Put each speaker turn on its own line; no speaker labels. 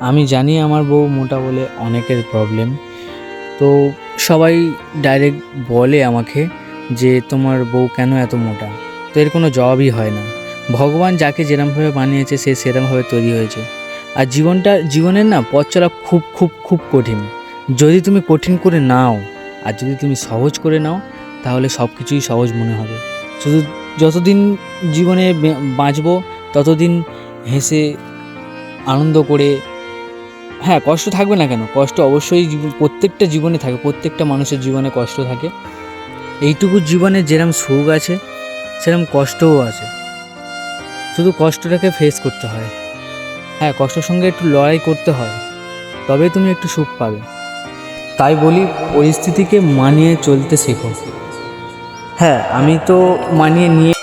আমি জানি আমার বউ মোটা বলে অনেকের প্রবলেম। তো সবাই ডাইরেক্ট বলে আমাকে যে তোমার বউ কেন এত মোটা। তো এর কোনো জবাবই হয় না। ভগবান যাকে যেরমভাবে বানিয়েছে সে সেরমভাবে তৈরি হয়েছে। আর জীবনের না পথ চলা খুব খুব খুব কঠিন। যদি তুমি কঠিন করে নাও আর যদি তুমি সহজ করে নাও তাহলে সব কিছুই সহজ মনে হবে। শুধু যতদিন জীবনে বাঁচবো ততদিন হেসে আনন্দ করে, হ্যাঁ কষ্ট থাকবে না কেন, কষ্ট অবশ্যই প্রত্যেকটা জীবনে থাকে, প্রত্যেকটা মানুষের জীবনে কষ্ট থাকে। এইটুকু জীবনে যেরম সুখ আছে সেরম কষ্টও আছে, শুধু কষ্টটাকে ফেস করতে হয়। হ্যাঁ কষ্টের সঙ্গে একটু লড়াই করতে হয়, তবে তুমি একটু সুখ পাবে। তাই বলি পরিস্থিতিকে মানিয়ে চলতে শেখো। হ্যাঁ আমি তো মানিয়ে নিয়ে